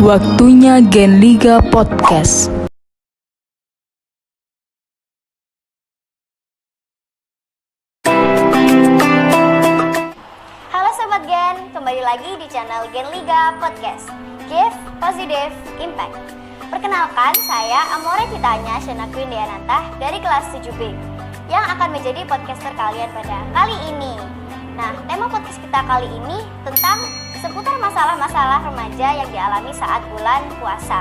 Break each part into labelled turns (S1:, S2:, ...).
S1: Waktunya Gen Liga Podcast.
S2: Halo Sobat Gen, kembali lagi di channel Gen Liga Podcast. Give Positive Impact. Perkenalkan, saya Amore Titanya Shana Queen Deananta dari kelas 7B yang akan menjadi podcaster kalian pada kali ini. Nah, tema podcast kita kali ini tentang seputar masalah-masalah remaja yang dialami saat bulan puasa.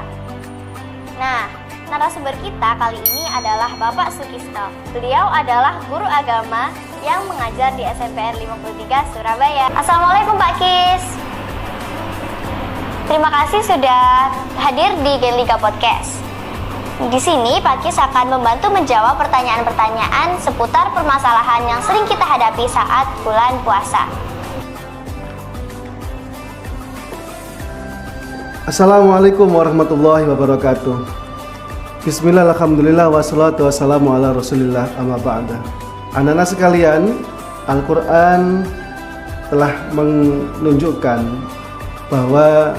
S2: Nah, narasumber kita kali ini adalah Bapak Sukisno. Beliau adalah guru agama yang mengajar di SMPN 53 Surabaya. Assalamualaikum Pak Kis. Terima kasih sudah hadir di Gen Liga Podcast. Di sini Pak Kis akan membantu menjawab pertanyaan-pertanyaan seputar permasalahan yang sering kita hadapi saat bulan puasa.
S3: Assalamualaikum warahmatullahi wabarakatuh. Bismillah, alhamdulillah, wassalatu wassalamu ala rasulillah, amma ba'da. Anak-anak sekalian, Al-Quran telah menunjukkan bahwa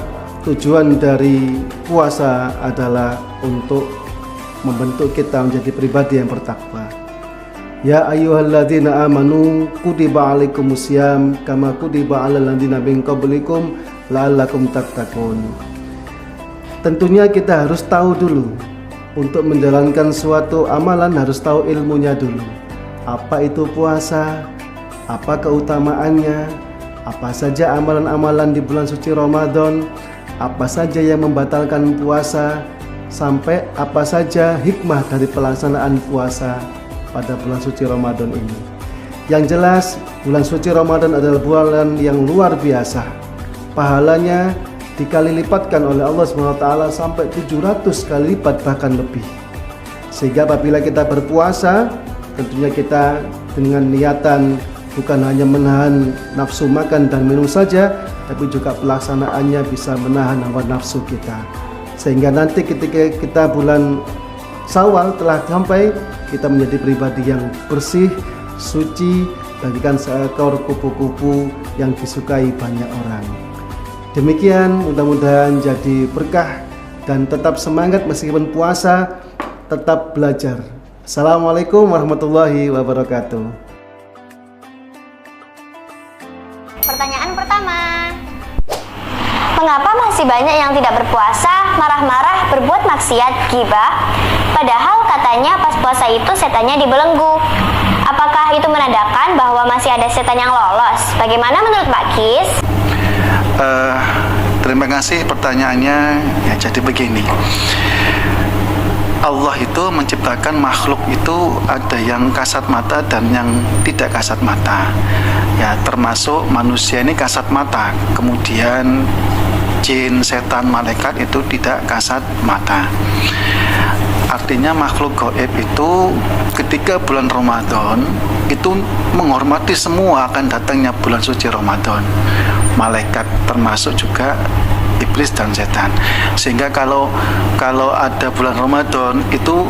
S3: tujuan dari puasa adalah untuk membentuk kita menjadi pribadi yang bertakwa. Ya ayyuhalladzina amanu kutiba alaikumusiyam kama kutiba alal ladzina min qablikum la'allakum tattaqun. Tentunya kita harus tahu dulu, untuk menjalankan suatu amalan harus tahu ilmunya dulu. Apa itu puasa, apa keutamaannya, apa saja amalan-amalan di bulan suci Ramadan, apa saja yang membatalkan puasa, sampai apa saja hikmah dari pelaksanaan puasa pada bulan suci Ramadan ini. Yang jelas, bulan suci Ramadan adalah bulan yang luar biasa. Pahalanya dikali lipatkan oleh Allah SWT sampai 700 kali lipat bahkan lebih. Sehingga apabila kita berpuasa, tentunya kita dengan niatan bukan hanya menahan nafsu makan dan minum saja, tapi juga pelaksanaannya bisa menahan hawa nafsu kita. Sehingga nanti ketika kita bulan Syawal telah sampai, kita menjadi pribadi yang bersih, suci, bagikan seekor kupu-kupu yang disukai banyak orang. Demikian, mudah-mudahan jadi berkah dan tetap semangat meskipun puasa, tetap belajar. Assalamualaikum warahmatullahi wabarakatuh.
S2: Pertanyaan pertama, mengapa masih banyak yang tidak berpuasa, marah-marah, berbuat maksiat, ghibah? Padahal katanya pas puasa itu setannya dibelenggu. Apakah itu menandakan bahwa masih ada setan yang lolos? Bagaimana menurut Pak Kis?
S4: Terima kasih pertanyaannya. Ya, jadi begini, Allah itu menciptakan makhluk itu ada yang kasat mata dan yang tidak kasat mata. Ya, termasuk manusia ini kasat mata, kemudian jin, setan, malaikat itu tidak kasat mata. Artinya makhluk gaib itu ketika bulan Ramadan itu menghormati semua akan datangnya bulan suci Ramadan. Malaikat termasuk juga iblis dan setan. Sehingga kalau ada bulan Ramadan itu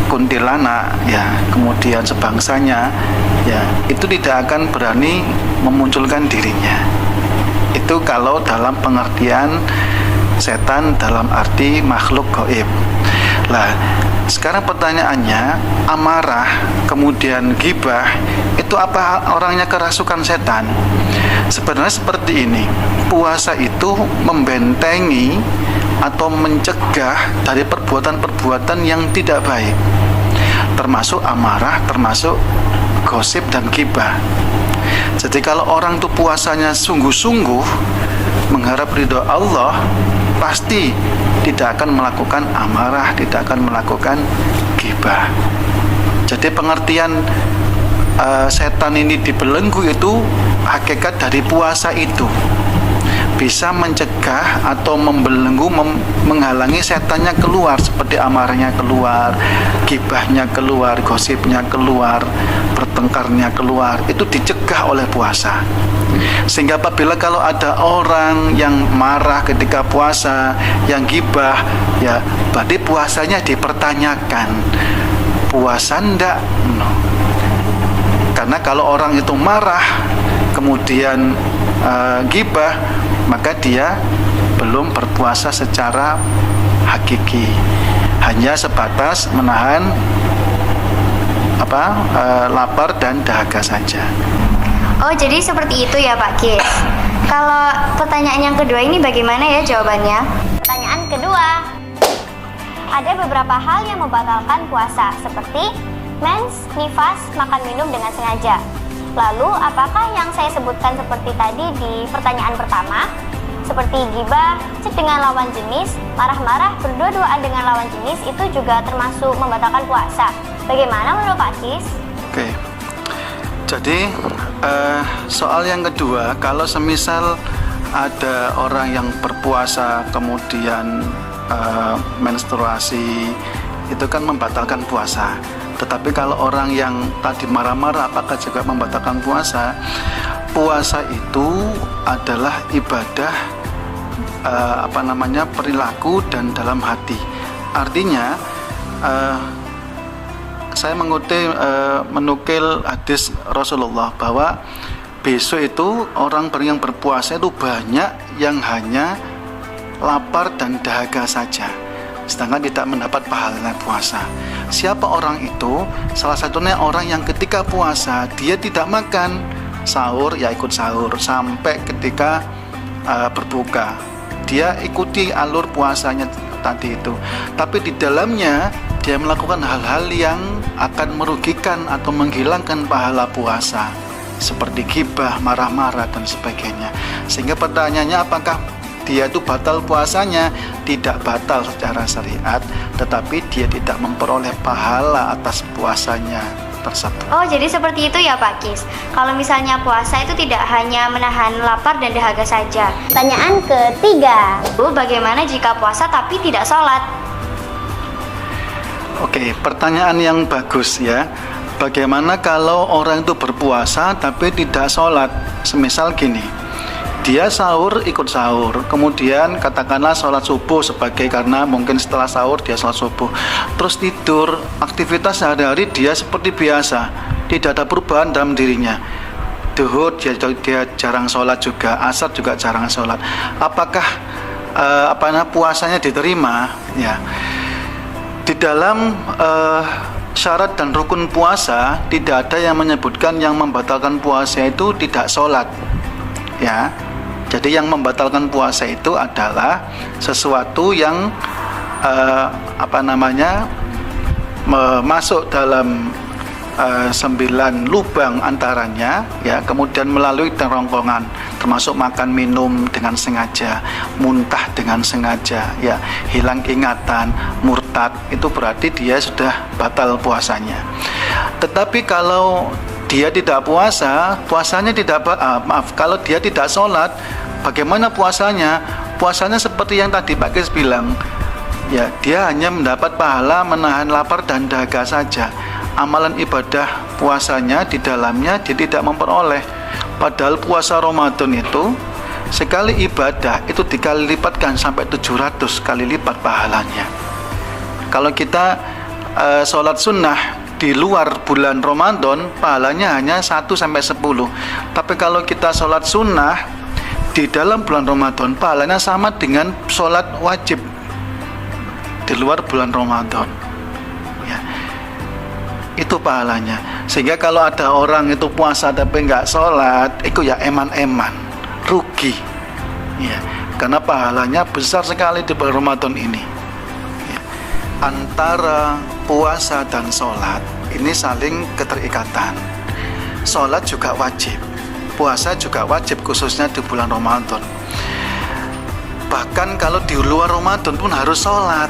S4: kuntilanak ya, kemudian sebangsanya ya, itu tidak akan berani memunculkan dirinya. Itu kalau dalam pengertian setan dalam arti makhluk gaib. Lah, sekarang pertanyaannya, amarah kemudian ghibah itu apa orangnya kerasukan setan? Sebenarnya seperti ini, puasa itu membentengi atau mencegah dari perbuatan-perbuatan yang tidak baik, termasuk amarah, termasuk gosip dan ghibah. Jadi kalau orang itu puasanya sungguh-sungguh mengharap ridho Allah, pasti tidak akan melakukan amarah, tidak akan melakukan ghibah. Jadi pengertian setan ini dibelenggu itu hakikat dari puasa itu bisa mencegah atau membelenggu, menghalangi setannya keluar, seperti amarahnya keluar, ghibahnya keluar, gosipnya keluar, bertengkarnya keluar. Itu dicegah oleh puasa. Sehingga apabila kalau ada orang yang marah ketika puasa, yang ghibah, ya berarti puasanya dipertanyakan. Puasa ndak? No. Karena kalau orang itu marah kemudian ghibah, maka dia belum belum berpuasa secara hakiki, hanya sebatas menahan lapar dan dahaga saja.
S2: Oh, jadi seperti itu ya Pak Kis. Kalau pertanyaan yang kedua ini bagaimana ya jawabannya? Pertanyaan kedua, ada beberapa hal yang membatalkan puasa seperti mens, nifas, makan minum dengan sengaja. Lalu apakah yang saya sebutkan seperti tadi di pertanyaan pertama, seperti gibah, cek dengan lawan jenis, marah-marah, berdua-duaan dengan lawan jenis itu juga termasuk membatalkan puasa. Bagaimana menurut Pak Kis?
S4: Oke. Jadi soal yang kedua, kalau semisal ada orang yang berpuasa kemudian menstruasi, itu kan membatalkan puasa. Tetapi kalau orang yang tadi marah-marah, apakah juga membatalkan puasa? Puasa itu adalah ibadah perilaku dan dalam hati. Artinya saya menukil hadis Rasulullah bahwa besok itu orang yang berpuasa itu banyak yang hanya lapar dan dahaga saja, sedangkan tidak mendapat pahala puasa. Siapa orang itu? Salah satunya orang yang ketika puasa dia tidak makan, sahur ya ikut sahur sampai ketika berbuka, dia ikuti alur puasanya tadi itu, tapi di dalamnya dia melakukan hal-hal yang akan merugikan atau menghilangkan pahala puasa, seperti gibah, marah-marah dan sebagainya. Sehingga pertanyaannya, apakah dia itu batal puasanya? Tidak batal secara syariat, tetapi dia tidak memperoleh pahala atas puasanya tersebut.
S2: Oh, jadi seperti itu ya Pak Kis. Kalau misalnya puasa itu tidak hanya menahan lapar dan dahaga saja. Pertanyaan ketiga, bagaimana jika puasa tapi tidak sholat?
S4: Oke, pertanyaan yang bagus ya. Bagaimana kalau orang itu berpuasa tapi tidak sholat? Semisal gini, dia sahur ikut sahur, kemudian katakanlah sholat subuh karena mungkin setelah sahur dia sholat subuh, terus tidur, aktivitas sehari-hari dia seperti biasa, tidak ada perubahan dalam dirinya. Duhur dia jarang sholat juga, asar juga jarang sholat. Apakah puasanya diterima? Ya. Di dalam syarat dan rukun puasa tidak ada yang menyebutkan yang membatalkan puasa itu tidak sholat, ya. Jadi yang membatalkan puasa itu adalah sesuatu yang masuk dalam 9 lubang antaranya, ya, kemudian melalui kerongkongan, termasuk makan minum dengan sengaja, muntah dengan sengaja, ya, hilang ingatan, murtad, itu berarti dia sudah batal puasanya. Tetapi kalau dia tidak puasa, puasanya tidak kalau dia tidak sholat, bagaimana puasanya? Puasanya seperti yang tadi Pak Kis bilang, ya, dia hanya mendapat pahala menahan lapar dan dahaga saja. Amalan ibadah puasanya di dalamnya dia tidak memperoleh. Padahal puasa Ramadan itu sekali ibadah itu dikali lipatkan sampai 700 kali lipat pahalanya. Kalau kita sholat sunnah di luar bulan Ramadan, pahalanya hanya 1-10. Tapi kalau kita sholat sunnah di dalam bulan Ramadan, pahalanya sama dengan sholat wajib di luar bulan Ramadan, ya. Itu pahalanya. Sehingga kalau ada orang itu puasa tapi nggak sholat, itu ya eman-eman, rugi, ya. Karena pahalanya besar sekali di bulan Ramadan ini, ya. Antara puasa dan sholat ini saling keterikatan. Sholat juga wajib, puasa juga wajib, khususnya di bulan Ramadan. Bahkan kalau di luar Ramadan pun harus sholat,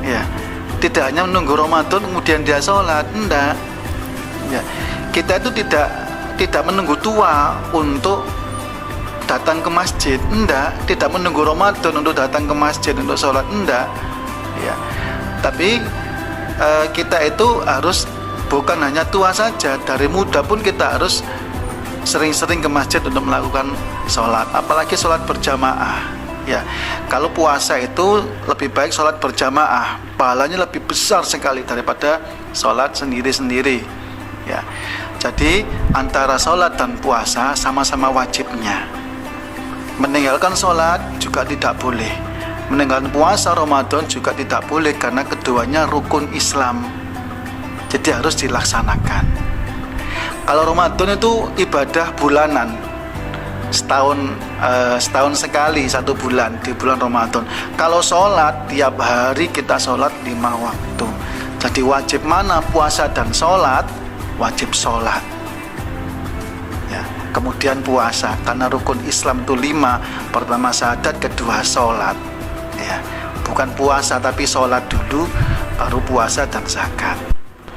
S4: ya. Tidak hanya menunggu Ramadan kemudian dia sholat, enggak, ya. Kita itu tidak menunggu tua untuk datang ke masjid, enggak. Tidak menunggu Ramadan untuk datang ke masjid untuk sholat, enggak, ya. Tapi kita itu harus bukan hanya tua saja, dari muda pun kita harus sering-sering ke masjid untuk melakukan sholat, apalagi sholat berjamaah, ya. Kalau puasa itu lebih baik sholat berjamaah, pahalanya lebih besar sekali daripada sholat sendiri-sendiri, ya. Jadi antara sholat dan puasa sama-sama wajibnya, Meninggalkan sholat juga tidak boleh. Meninggalkan puasa Ramadan juga tidak boleh, karena keduanya rukun Islam. Jadi harus dilaksanakan. Kalau Ramadan itu ibadah bulanan, setahun sekali, 1 bulan di bulan Ramadan. Kalau sholat, tiap hari kita sholat 5 waktu. Jadi wajib mana puasa dan sholat? Wajib sholat. Ya, kemudian puasa, karena rukun Islam itu 5. Pertama syahadat, kedua sholat. Ya, bukan puasa tapi sholat dulu, baru puasa dan zakat.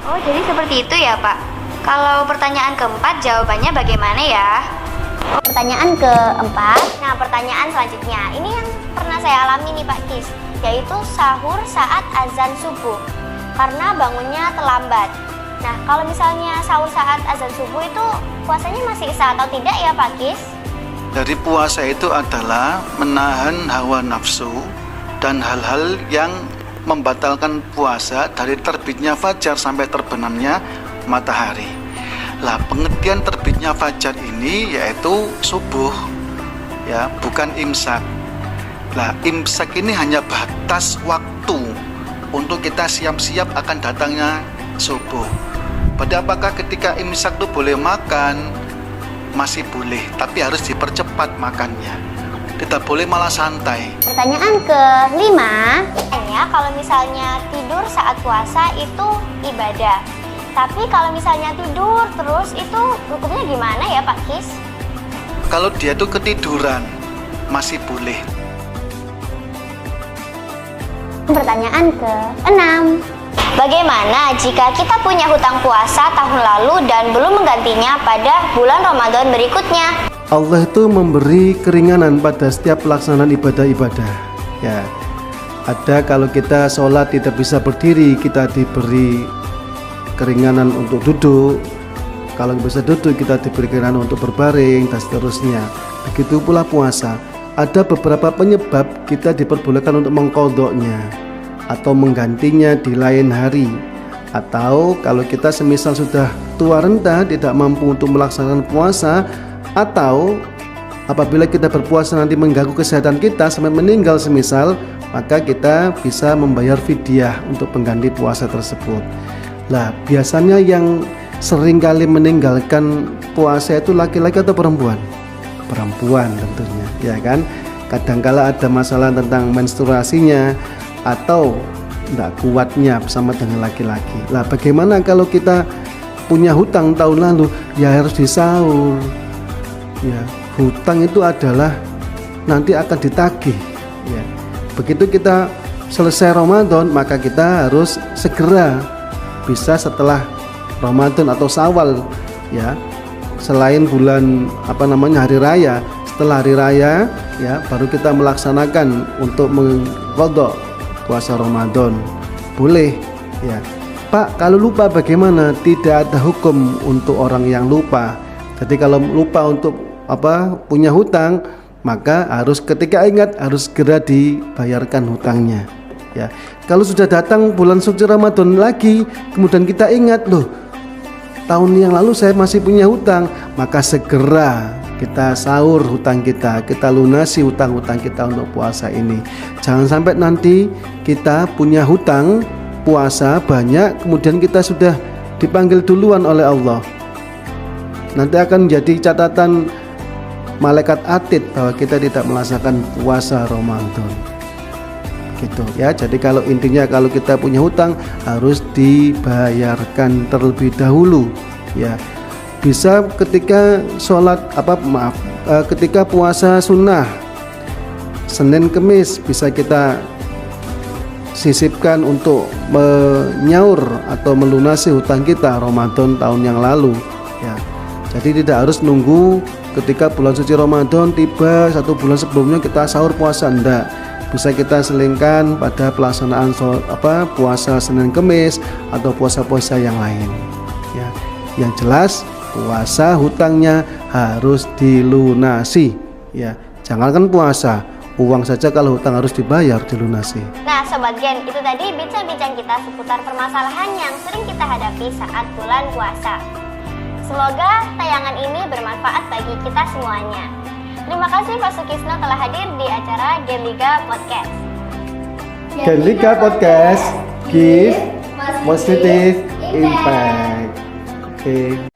S2: Oh, jadi seperti itu ya, Pak. Kalau pertanyaan keempat, jawabannya bagaimana ya? Pertanyaan keempat, nah pertanyaan selanjutnya, ini yang pernah saya alami nih Pak Kis, yaitu sahur saat azan subuh, karena bangunnya terlambat. Nah, kalau misalnya sahur saat azan subuh itu puasanya masih sah atau tidak ya Pak Kis?
S4: Dari puasa itu adalah menahan hawa nafsu dan hal-hal yang membatalkan puasa dari terbitnya fajar sampai terbenamnya matahari. Lah, pengertian terbitnya fajar ini yaitu subuh, ya, bukan imsak. Lah, imsak ini hanya batas waktu untuk kita siap-siap akan datangnya subuh. Pada apakah ketika imsak itu boleh makan? Masih boleh, tapi harus dipercepat makannya. Tidak boleh malah santai.
S2: Pertanyaan kelima, ya, kalau misalnya tidur saat puasa itu ibadah. Tapi kalau misalnya tidur terus itu hukumnya gimana ya Pak Kis?
S4: Kalau dia tuh ketiduran masih boleh.
S2: Pertanyaan ke-6, bagaimana jika kita punya hutang puasa tahun lalu dan belum menggantinya pada bulan Ramadan berikutnya?
S3: Allah itu memberi keringanan pada setiap pelaksanaan ibadah-ibadah. Ya, ada kalau kita sholat tidak bisa berdiri, kita diberi keringanan untuk duduk. Kalau bisa duduk, kita diberi keringanan untuk berbaring dan seterusnya. Begitu pula puasa. Ada beberapa penyebab kita diperbolehkan untuk mengqadha'nya atau menggantinya di lain hari. Atau kalau kita semisal sudah tua renta, tidak mampu untuk melaksanakan puasa, atau apabila kita berpuasa nanti mengganggu kesehatan kita sampai meninggal semisal, maka kita bisa membayar fidyah untuk pengganti puasa tersebut. Lah, biasanya yang sering kali meninggalkan puasa itu laki-laki atau perempuan? Perempuan tentunya, ya kan? Kadangkala ada masalah tentang menstruasinya atau tidak kuatnya bersama dengan laki-laki. Lah, bagaimana kalau kita punya hutang tahun lalu? Ya harus disaur. Ya, hutang itu adalah nanti akan ditagih. Ya, begitu kita selesai Ramadan, maka kita harus segera, bisa setelah Ramadan atau Syawal, ya, selain bulan hari raya. Setelah hari raya, ya, baru kita melaksanakan untuk mengqadha puasa Ramadan. Boleh, ya. Pak, kalau lupa bagaimana? Tidak ada hukum untuk orang yang lupa. Jadi kalau lupa untuk punya hutang, maka harus ketika ingat harus segera dibayarkan hutangnya. Ya, kalau sudah datang bulan suci Ramadan lagi, kemudian kita ingat, loh, tahun yang lalu saya masih punya hutang, maka segera kita sahur hutang kita lunasi hutang-hutang kita untuk puasa ini. Jangan sampai nanti kita punya hutang puasa banyak, kemudian kita sudah dipanggil duluan oleh Allah. Nanti akan menjadi catatan malaikat atid bahwa kita tidak melaksanakan puasa Ramadan. Gitu ya. Jadi kalau intinya kalau kita punya hutang harus dibayarkan terlebih dahulu, ya. Bisa ketika sholat ketika puasa sunnah Senin Kemis bisa kita sisipkan untuk menyaur atau melunasi hutang kita Ramadan tahun yang lalu, ya. Jadi tidak harus nunggu ketika bulan suci Ramadan tiba 1 bulan sebelumnya kita sahur puasa, enggak. Bisa kita selingkan pada pelaksanaan puasa Senin Kemis atau puasa-puasa yang lain, ya. Yang jelas puasa hutangnya harus dilunasi, ya. Jangankan puasa, uang saja kalau hutang harus dibayar, dilunasi.
S2: Nah Sobat Gen, itu tadi bincang-bincang kita seputar permasalahan yang sering kita hadapi saat bulan puasa. Semoga tayangan ini bermanfaat bagi kita semuanya. Terima kasih Pak Sukisno telah hadir di acara Gen Liga Podcast.
S3: Gen Liga Podcast, give positive impact. Oke.